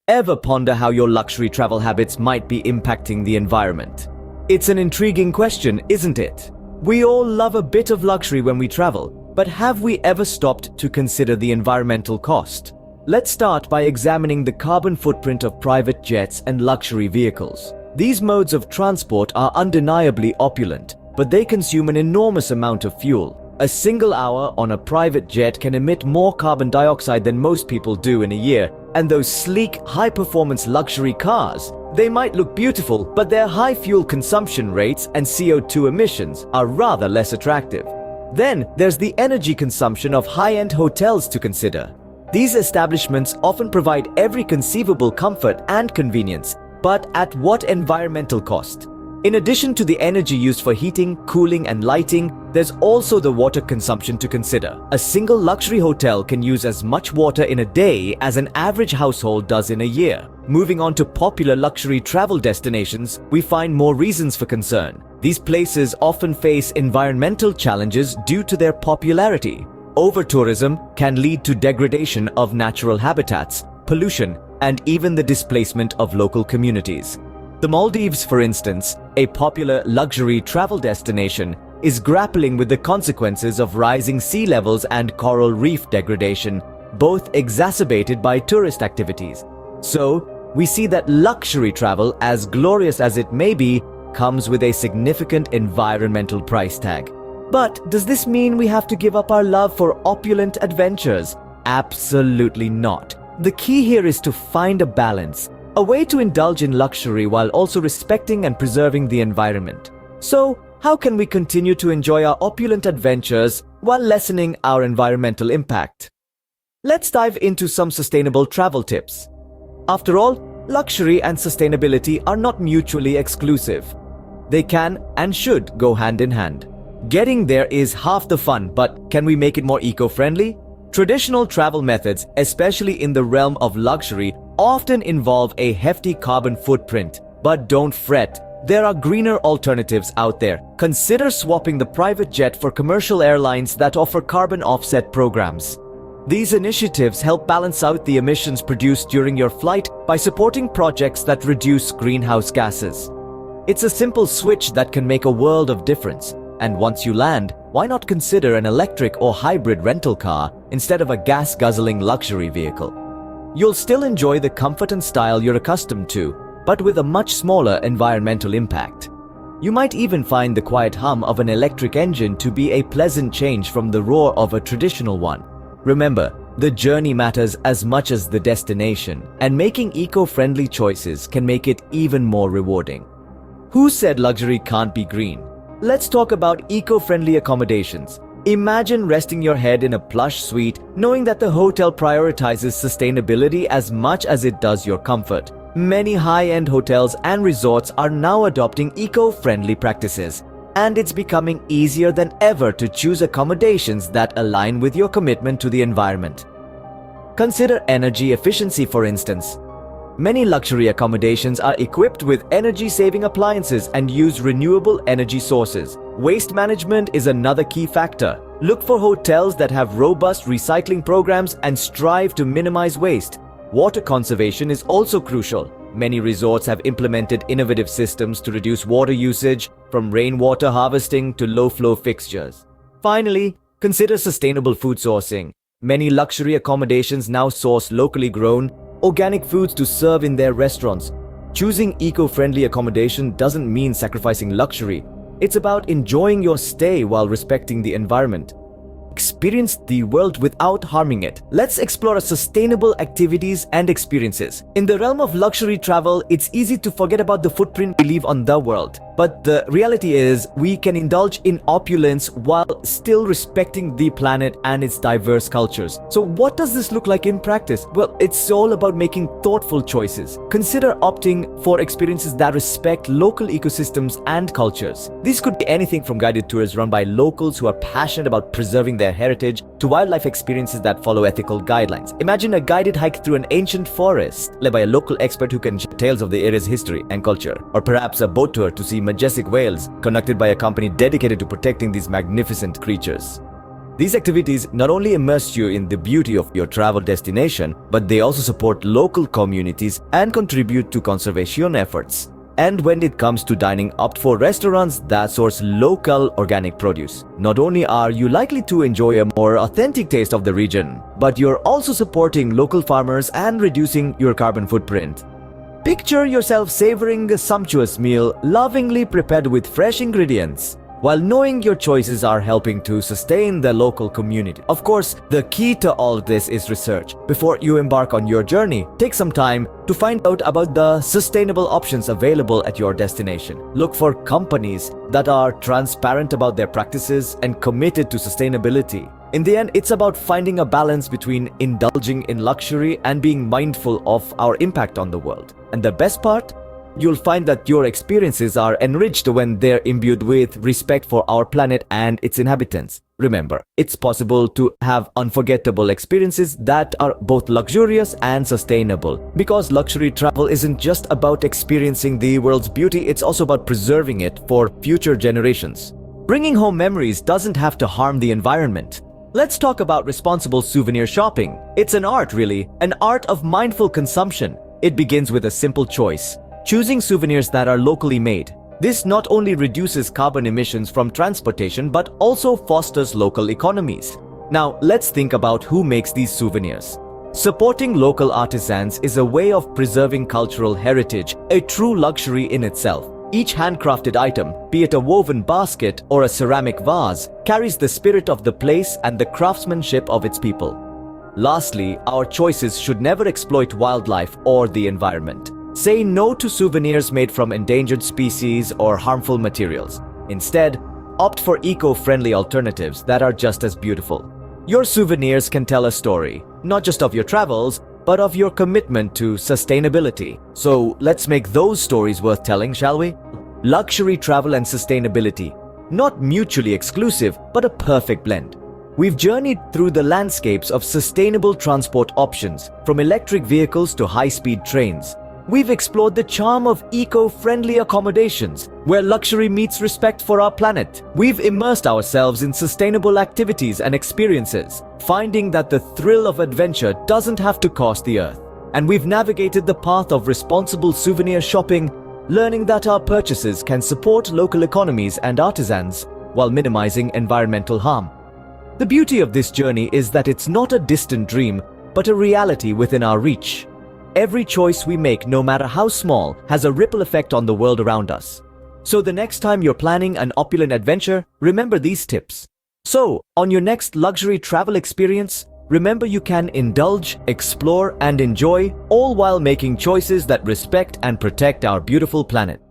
Ever ponder how your luxury travel habits might be impacting the environment? It's an intriguing question, isn't it? We all love a bit of luxury when we travel, but have we ever stopped to consider the environmental cost? Let's start by examining the carbon footprint of private jets and luxury vehicles. These modes of transport are undeniably opulent, but they consume an enormous amount of fuel. A single hour on a private jet can emit more carbon dioxide than most people do in a year, and those sleek, high-performance luxury cars, they might look beautiful, but their high fuel consumption rates and CO2 emissions are rather less attractive. Then there's the energy consumption of high-end hotels to consider. These establishments often provide every conceivable comfort and convenience, but at what environmental cost? In addition to the energy used for heating, cooling, and lighting, there's also the water consumption to consider. A single luxury hotel can use as much water in a day as an average household does in a year. Moving on to popular luxury travel destinations, we find more reasons for concern. These places often face environmental challenges due to their popularity. Over-tourism can lead to degradation of natural habitats, pollution, and even the displacement of local communities. The Maldives, for instance, a popular luxury travel destination, is grappling with the consequences of rising sea levels and coral reef degradation, both exacerbated by tourist activities. So, we see that luxury travel, as glorious as it may be, comes with a significant environmental price tag. But does this mean we have to give up our love for opulent adventures? Absolutely not. The key here is to find a balance, a way to indulge in luxury while also respecting and preserving the environment. So, how can we continue to enjoy our opulent adventures while lessening our environmental impact? Let's dive into some sustainable travel tips. After all, luxury and sustainability are not mutually exclusive. They can and should go hand in hand. Getting there is half the fun, but can we make it more eco-friendly? Traditional travel methods, especially in the realm of luxury, often involve a hefty carbon footprint. But don't fret, there are greener alternatives out there. Consider swapping the private jet for commercial airlines that offer carbon offset programs. These initiatives help balance out the emissions produced during your flight by supporting projects that reduce greenhouse gases. It's a simple switch that can make a world of difference. And once you land, why not consider an electric or hybrid rental car instead of a gas-guzzling luxury vehicle? You'll still enjoy the comfort and style you're accustomed to, but with a much smaller environmental impact. You might even find the quiet hum of an electric engine to be a pleasant change from the roar of a traditional one. Remember, the journey matters as much as the destination, and making eco-friendly choices can make it even more rewarding. Who said luxury can't be green? Let's talk about eco-friendly accommodations. Imagine resting your head in a plush suite, knowing that the hotel prioritizes sustainability as much as it does your comfort. Many high-end hotels and resorts are now adopting eco-friendly practices, and it's becoming easier than ever to choose accommodations that align with your commitment to the environment. Consider energy efficiency, for instance. Many luxury accommodations are equipped with energy-saving appliances and use renewable energy sources. Waste management is another key factor. Look for hotels that have robust recycling programs and strive to minimize waste. Water conservation is also crucial. Many resorts have implemented innovative systems to reduce water usage, from rainwater harvesting to low-flow fixtures. Finally, consider sustainable food sourcing. Many luxury accommodations now source locally grown, organic foods to serve in their restaurants. Choosing eco-friendly accommodation doesn't mean sacrificing luxury. It's about enjoying your stay while respecting the environment. Experience the world without harming it. Let's explore sustainable activities and experiences. In the realm of luxury travel, it's easy to forget about the footprint we leave on the world. But the reality is, we can indulge in opulence while still respecting the planet and its diverse cultures. So what does this look like in practice? Well, it's all about making thoughtful choices. Consider opting for experiences that respect local ecosystems and cultures. These could be anything from guided tours run by locals who are passionate about preserving their heritage to wildlife experiences that follow ethical guidelines. Imagine a guided hike through an ancient forest led by a local expert who can share tales of the area's history and culture. Or perhaps a boat tour to see majestic whales conducted by a company dedicated to protecting these magnificent creatures. These activities not only immerse you in the beauty of your travel destination, but they also support local communities and contribute to conservation efforts. And when it comes to dining, opt for restaurants that source local organic produce. Not only are you likely to enjoy a more authentic taste of the region, but you're also supporting local farmers and reducing your carbon footprint. Picture yourself savoring a sumptuous meal lovingly prepared with fresh ingredients, while knowing your choices are helping to sustain the local community. Of course, the key to all this is research. Before you embark on your journey, take some time to find out about the sustainable options available at your destination. Look for companies that are transparent about their practices and committed to sustainability. In the end, it's about finding a balance between indulging in luxury and being mindful of our impact on the world. And the best part? You'll find that your experiences are enriched when they're imbued with respect for our planet and its inhabitants. Remember, it's possible to have unforgettable experiences that are both luxurious and sustainable. Because luxury travel isn't just about experiencing the world's beauty, it's also about preserving it for future generations. Bringing home memories doesn't have to harm the environment. Let's talk about responsible souvenir shopping. It's an art, really, an art of mindful consumption. It begins with a simple choice: choosing souvenirs that are locally made. This not only reduces carbon emissions from transportation but also fosters local economies. Now, let's think about who makes these souvenirs. Supporting local artisans is a way of preserving cultural heritage, a true luxury in itself. Each handcrafted item, be it a woven basket or a ceramic vase, carries the spirit of the place and the craftsmanship of its people. Lastly, our choices should never exploit wildlife or the environment. Say no to souvenirs made from endangered species or harmful materials. Instead, opt for eco-friendly alternatives that are just as beautiful. Your souvenirs can tell a story, not just of your travels, but of your commitment to sustainability. So let's make those stories worth telling, shall we? Luxury travel and sustainability, not mutually exclusive, but a perfect blend. We've journeyed through the landscapes of sustainable transport options, from electric vehicles to high-speed trains. We've explored the charm of eco-friendly accommodations, where luxury meets respect for our planet. We've immersed ourselves in sustainable activities and experiences, finding that the thrill of adventure doesn't have to cost the earth. And we've navigated the path of responsible souvenir shopping, learning that our purchases can support local economies and artisans while minimizing environmental harm. The beauty of this journey is that it's not a distant dream, but a reality within our reach. Every choice we make, no matter how small, has a ripple effect on the world around us. So the next time you're planning an opulent adventure, remember these tips. So, on your next luxury travel experience, remember you can indulge, explore, and enjoy, all while making choices that respect and protect our beautiful planet.